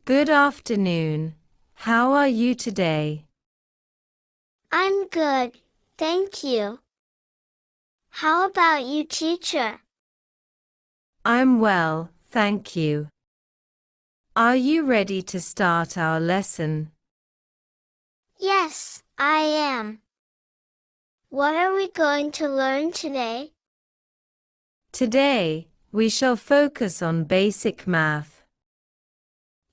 Good afternoon. How are you today? I'm good, thank you. How about you, teacher? I'm well, thank you. Are you ready to start our lesson? Yes, I am. What are we going to learn today? Today, we shall focus on basic math.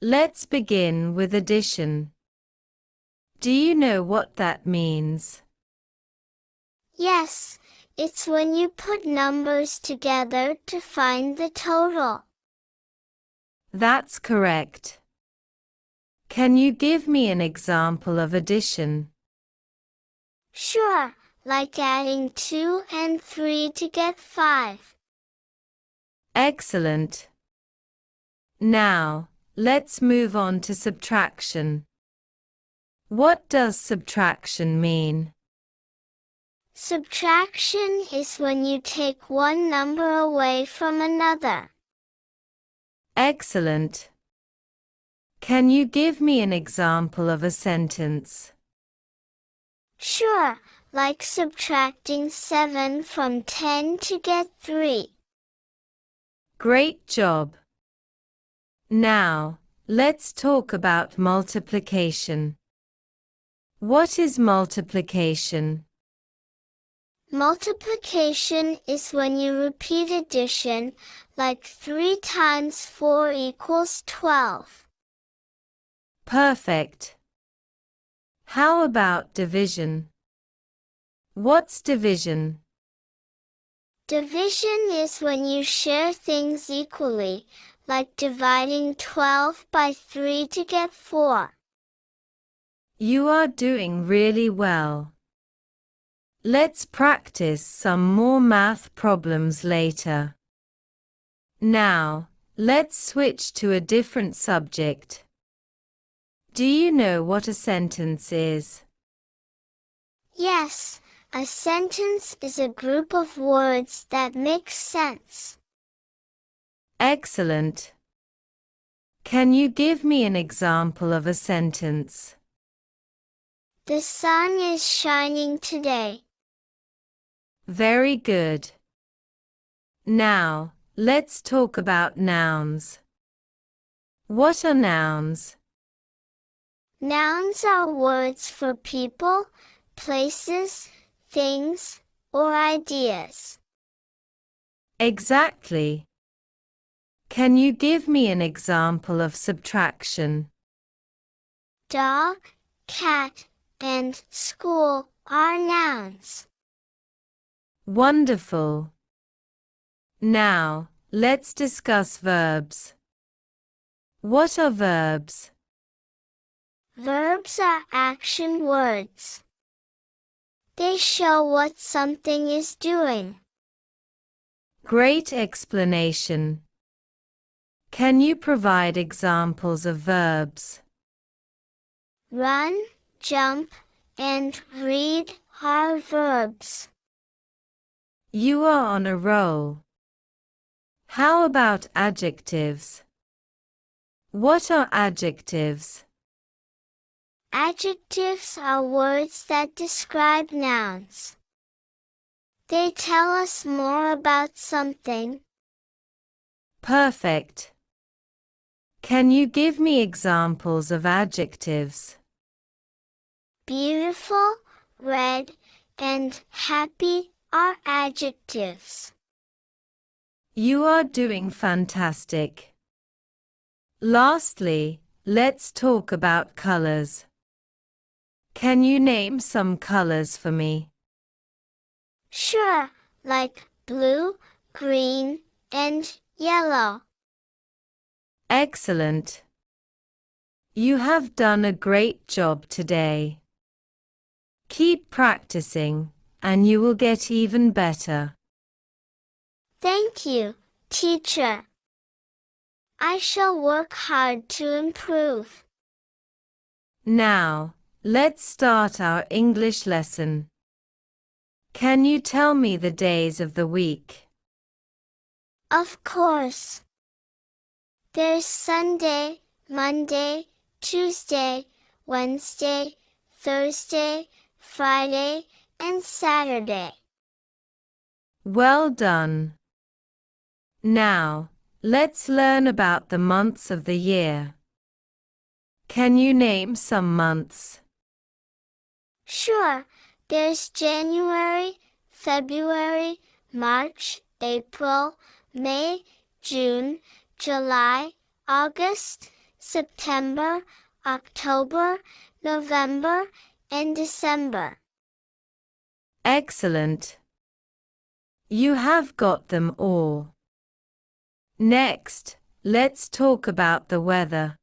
Let's begin with addition. Do you know what that means? Yes, it's when you put numbers together to find the total. That's correct. Can you give me an example of addition? Sure, like adding 2 and 3 to get 5. Excellent. Now, let's move on to subtraction. What does subtraction mean? Subtraction is when you take one number away from another. Excellent. Can you give me an example of a sentence? Sure, like subtracting 7 from 10 to get 3. Great job. Now, let's talk about multiplication. What is multiplication? Multiplication is when you repeat addition, like 3 times 4 equals 12. Perfect. How about division? What's division? Division is when you share things equally, like dividing 12 by 3 to get 4. You are doing really well. Let's practice some more math problems later. Now, let's switch to a different subject. Do you know what a sentence is? Yes, a sentence is a group of words that make sense. Excellent. Can you give me an example of a sentence? The sun is shining today. Very good. Now, let's talk about nouns. What are nouns? Nouns are words for people, places, things, or ideas. Exactly. Can you give me an example of subtraction? Dog, cat, and school are nouns. Wonderful. Now, let's discuss verbs. What are verbs? Verbs are action words. They show what something is doing. Great explanation. Can you provide examples of verbs? Run, jump, and read are verbs. You are on a roll. How about adjectives? What are adjectives? Adjectives are words that describe nouns. They tell us more about something. Perfect. Can you give me examples of adjectives? Beautiful, red, and happy are adjectives. You are doing fantastic. Lastly, let's talk about colors. Can you name some colors for me? Sure, like blue, green, and yellow. Excellent. You have done a great job today. Keep practicing, and you will get even better. Thank you, teacher. I shall work hard to improve. Now, let's start our English lesson. Can you tell me the days of the week? Of course. There's Sunday, Monday, Tuesday, Wednesday, Thursday, Friday, and Saturday. Well done. Now, let's learn about the months of the year. Can you name some months? Sure, there's January, February, March, April, May, June, July, August, September, October, November, and December. Excellent. You have got them all. Next, let's talk about the weather.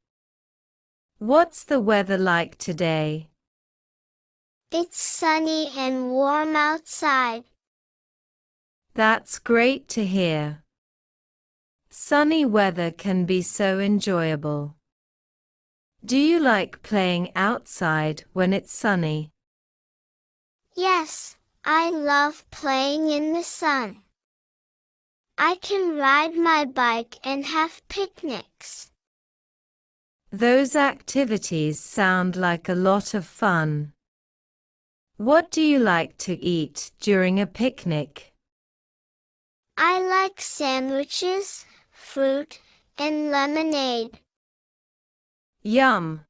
What's the weather like today? It's sunny and warm outside. That's great to hear. Sunny weather can be so enjoyable. Do you like playing outside when it's sunny? Yes, I love playing in the sun. I can ride my bike and have picnics. Those activities sound like a lot of fun. What do you like to eat during a picnic? I like sandwiches, fruit, and lemonade. Yum!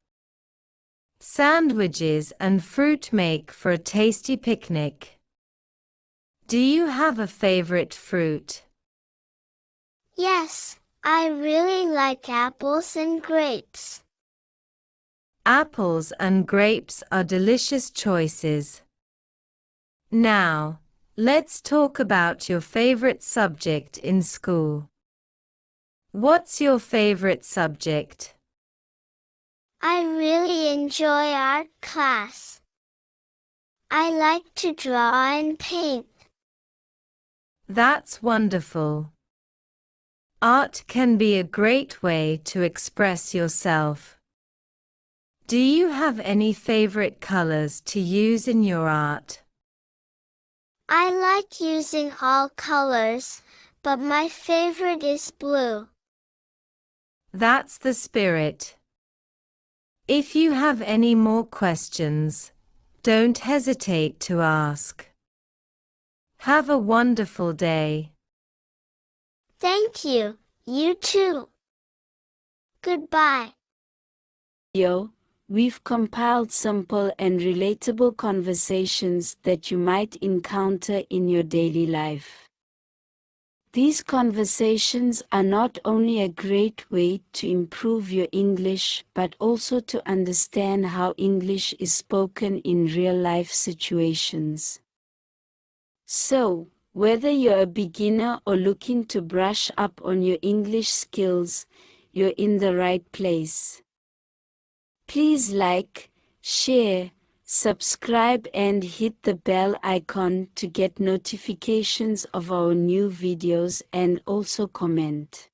Sandwiches and fruit make for a tasty picnic. Do you have a favorite fruit? Yes, I really like apples and grapes. Apples and grapes are delicious choices. Now, let's talk about your favorite subject in school. What's your favorite subject? I really enjoy art class. I like to draw and paint. That's wonderful. Art can be a great way to express yourself. Do you have any favorite colors to use in your art? I like using all colors, but my favorite is blue. That's the spirit. If you have any more questions, don't hesitate to ask. Have a wonderful day. Thank you, you too. Goodbye. We've compiled simple and relatable conversations that you might encounter in your daily life. These conversations are not only a great way to improve your English but also to understand how English is spoken in real-life situations. So, whether you're a beginner or looking to brush up on your English skills, you're in the right place. Please like, share, subscribe and hit the bell icon to get notifications of our new videos and also comment.